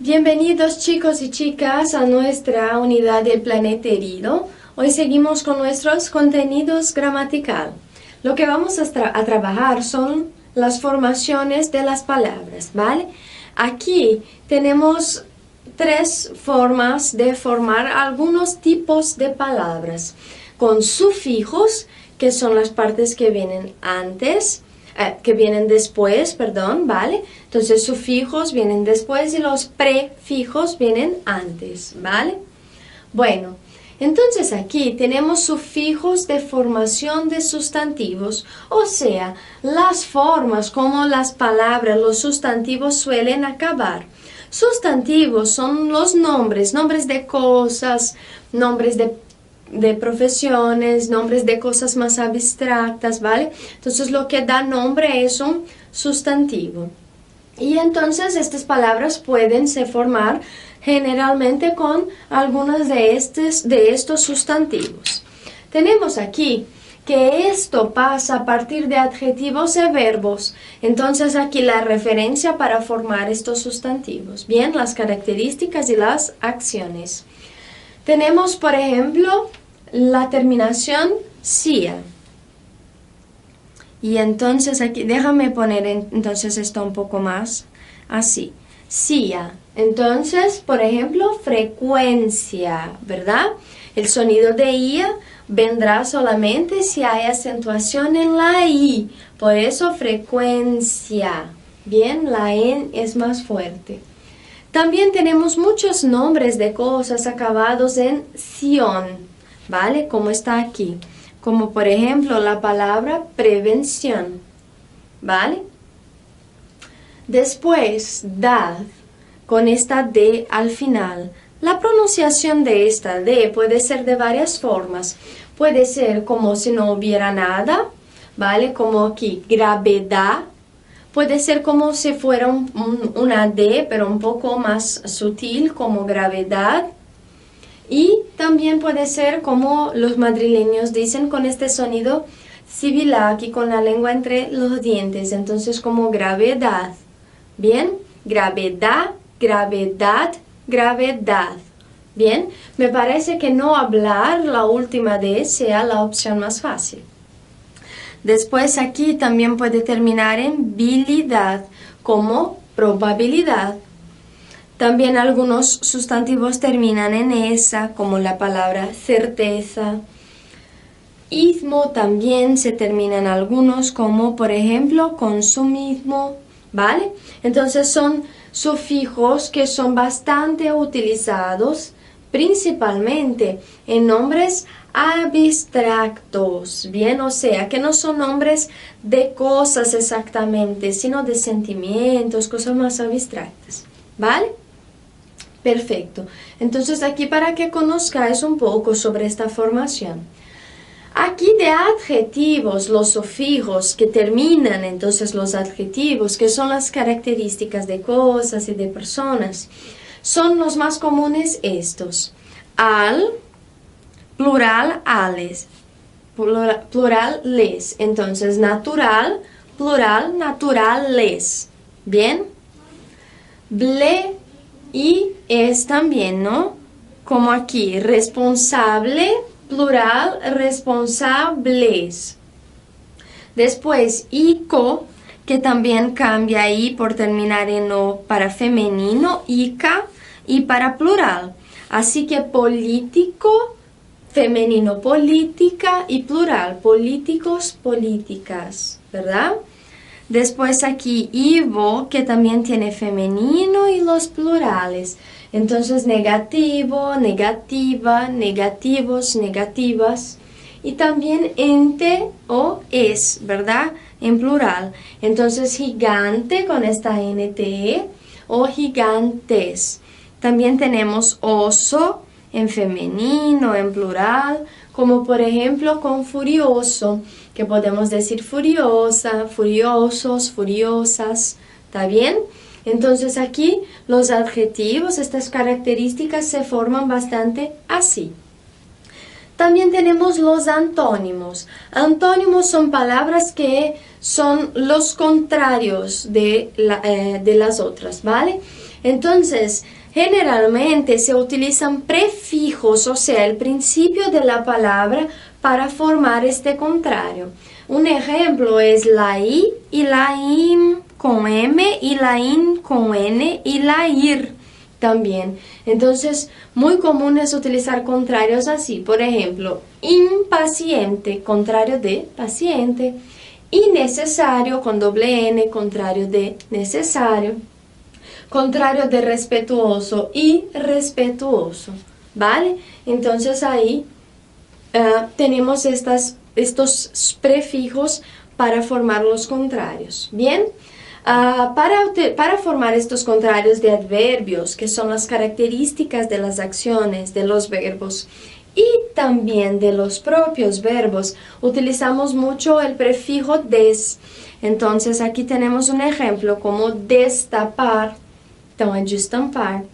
Bienvenidos chicos y chicas a nuestra unidad del planeta herido. Hoy seguimos con nuestros contenidos gramatical. Lo que vamos a trabajar son las formaciones de las palabras, ¿vale? Aquí tenemos tres formas de formar algunos tipos de palabras. Con sufijos, que son las partes que vienen antes, que vienen después, perdón, ¿vale? Entonces sufijos vienen después y los prefijos vienen antes, ¿vale? Bueno, entonces aquí tenemos sufijos de formación de sustantivos, o sea, las formas como las palabras, los sustantivos suelen acabar. Sustantivos son los nombres de cosas, nombres de profesiones, nombres de cosas más abstractas, ¿vale? Entonces lo que da nombre es un sustantivo. Y entonces estas palabras pueden se formar generalmente con algunas de estos sustantivos. Tenemos aquí que esto pasa a partir de adjetivos y verbos. Entonces aquí la referencia para formar estos sustantivos. Bien, las características y las acciones. Tenemos, por ejemplo, la terminación cia. Y entonces aquí, déjame poner entonces esto un poco más así. Cia. Entonces, por ejemplo, frecuencia, ¿verdad? El sonido de ia vendrá solamente si hay acentuación en la i. Por eso frecuencia. Bien, la en es más fuerte. También tenemos muchos nombres de cosas acabados en ción, ¿vale? Como está aquí. Como por ejemplo la palabra prevención, ¿vale? Después, dad, con esta D al final. La pronunciación de esta D puede ser de varias formas. Puede ser como si no hubiera nada, ¿vale? Como aquí, gravedad. Puede ser como si fuera una D, pero un poco más sutil, como gravedad. Y también puede ser como los madrileños dicen, con este sonido sibilar, aquí con la lengua entre los dientes. Entonces como gravedad. Bien, gravedad, gravedad, gravedad. Bien, me parece que no hablar la última D sea la opción más fácil. Después aquí también puede terminar en bilidad, como probabilidad. También algunos sustantivos terminan en esa, como la palabra certeza. Ismo también se terminan algunos, como por ejemplo consumismo, ¿vale? Entonces son sufijos que son bastante utilizados, principalmente en nombres abstractos, bien, o sea, que no son nombres de cosas exactamente, sino de sentimientos, cosas más abstractas, ¿vale? Perfecto. Entonces aquí para que conozcáis un poco sobre esta formación. Aquí de adjetivos, los sufijos que terminan, entonces los adjetivos, que son las características de cosas y de personas, son los más comunes estos. Al, plural ales, plural les. Entonces natural, plural naturales. ¿Bien? Ble y es también, ¿no? Como aquí, responsable, plural, responsables. Después, ico, que también cambia ahí por terminar en o para femenino, ica, y para plural. Así que político, femenino, política, y plural, políticos, políticas, ¿verdad? Después aquí ivo, que también tiene femenino y los plurales. Entonces negativo, negativa, negativos, negativas. Y también ente o es, ¿verdad? En plural. Entonces gigante con esta NTE o gigantes. También tenemos oso en femenino, en plural, como por ejemplo con furioso, que podemos decir furiosa, furiosos, furiosas, ¿está bien? Entonces aquí los adjetivos, estas características se forman bastante así. También tenemos los antónimos. Antónimos son palabras que son los contrarios de las otras, ¿vale? Entonces, generalmente se utilizan prefijos, o sea, el principio de la palabra para formar este contrario. Un ejemplo es la I y la IM con M y la IN con N y la IR también. Entonces, muy común es utilizar contrarios así. Por ejemplo, impaciente, contrario de paciente. Innecesario con doble N, contrario de necesario. Contrario de respetuoso, irrespetuoso. ¿Vale? Entonces ahí tenemos estos prefijos para formar los contrarios. Bien. Para formar estos contrarios de adverbios, que son las características de las acciones, de los verbos y también de los propios verbos, utilizamos mucho el prefijo des. Entonces aquí tenemos un ejemplo como destapar, entonces destampar,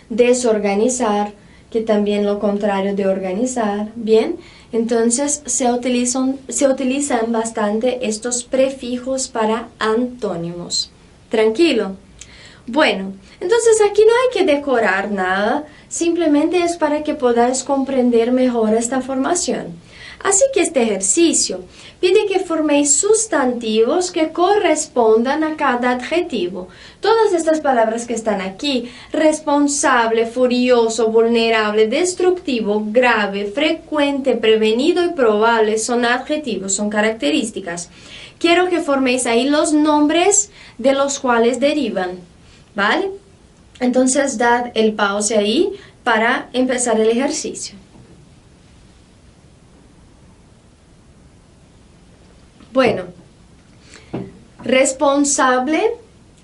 desorganizar, que también lo contrario de organizar, ¿bien? Entonces se utilizan bastante estos prefijos para antónimos. ¿Tranquilo? Bueno, entonces aquí no hay que decorar nada, simplemente es para que podáis comprender mejor esta formación. Así que este ejercicio pide que forméis sustantivos que correspondan a cada adjetivo. Todas estas palabras que están aquí, responsable, furioso, vulnerable, destructivo, grave, frecuente, prevenido y probable, son adjetivos, son características. Quiero que forméis ahí los nombres de los cuales derivan, ¿vale? Entonces, dad el pause ahí para empezar el ejercicio. Bueno, responsable,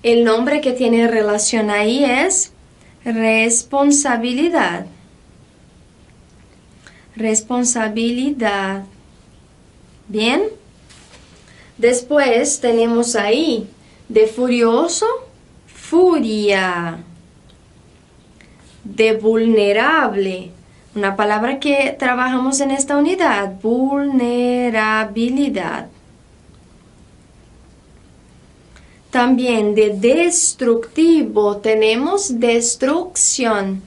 el nombre que tiene relación ahí es responsabilidad. Responsabilidad. Bien. Después tenemos ahí de furioso, furia. De vulnerable, una palabra que trabajamos en esta unidad, vulnerabilidad. También de destructivo tenemos destrucción.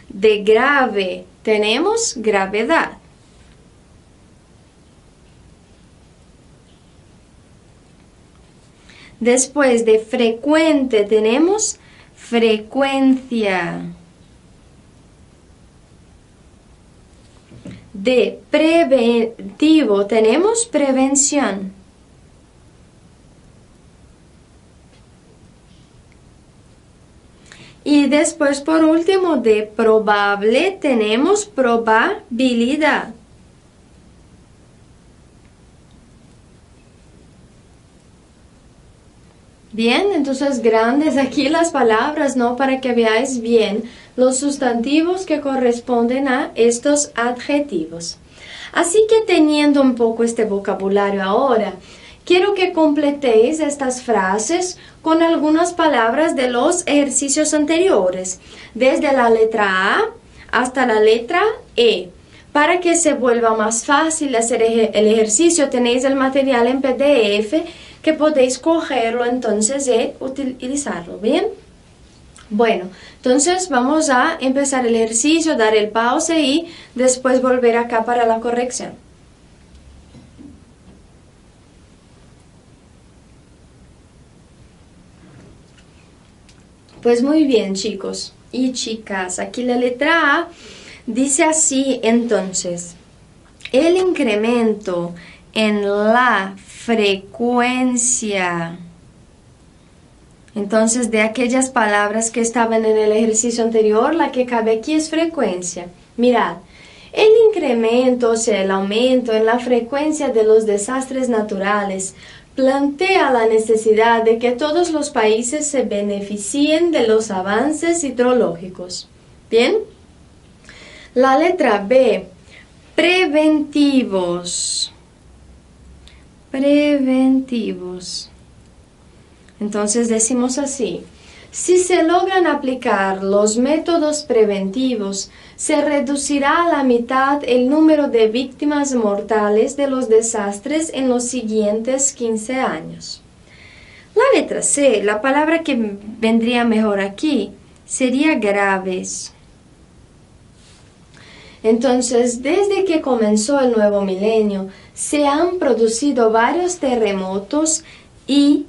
De grave tenemos gravedad. Después de frecuente tenemos frecuencia. De preventivo tenemos prevención. Y después, por último, de probable tenemos probabilidad. Bien, entonces grandes aquí las palabras, ¿no? Para que veáis bien los sustantivos que corresponden a estos adjetivos. Así que teniendo un poco este vocabulario ahora, quiero que completéis estas frases con algunas palabras de los ejercicios anteriores, desde la letra A hasta la letra E. Para que se vuelva más fácil hacer el ejercicio, tenéis el material en PDF que podéis cogerlo entonces y utilizarlo, ¿bien? Bueno, entonces vamos a empezar el ejercicio, dar el pause y después volver acá para la corrección. Pues muy bien, chicos y chicas, aquí la letra A dice así, entonces, el incremento en la frecuencia. Entonces, de aquellas palabras que estaban en el ejercicio anterior, la que cabe aquí es frecuencia. Mirad, el incremento, o sea, el aumento en la frecuencia de los desastres naturales plantea la necesidad de que todos los países se beneficien de los avances hidrológicos. ¿Bien? La letra B, preventivos. Preventivos. Entonces decimos así, Si se logran aplicar los métodos preventivos, se reducirá a la mitad el número de víctimas mortales de los desastres en los siguientes 15 años. La letra C, la palabra que vendría mejor aquí, sería graves. Entonces, desde que comenzó el nuevo milenio, se han producido varios terremotos y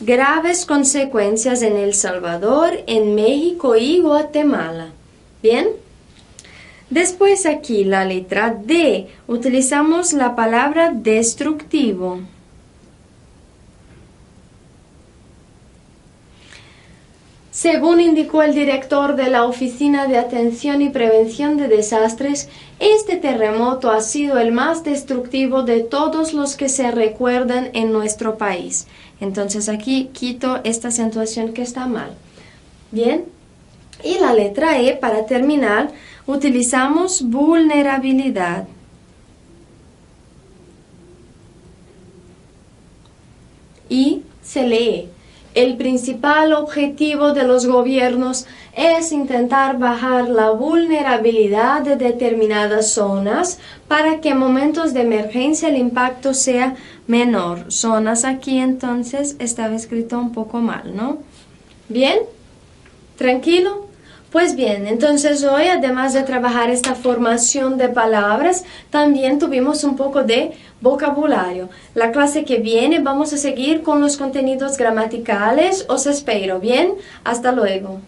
graves consecuencias en El Salvador, en México y Guatemala. ¿Bien? Después aquí la letra D, utilizamos la palabra destructivo. Según indicó el director de la Oficina de Atención y Prevención de Desastres, este terremoto ha sido el más destructivo de todos los que se recuerdan en nuestro país. Entonces aquí quito esta acentuación que está mal. Bien, y la letra E, para terminar, utilizamos vulnerabilidad. Y se lee: el principal objetivo de los gobiernos es intentar bajar la vulnerabilidad de determinadas zonas para que en momentos de emergencia el impacto sea menor. Zonas aquí entonces estaba escrito un poco mal, ¿no? ¿Bien? ¿Tranquilo? Pues bien, entonces hoy, además de trabajar esta formación de palabras, también tuvimos un poco de vocabulario. La clase que viene vamos a seguir con los contenidos gramaticales. Os espero, ¿bien? Hasta luego.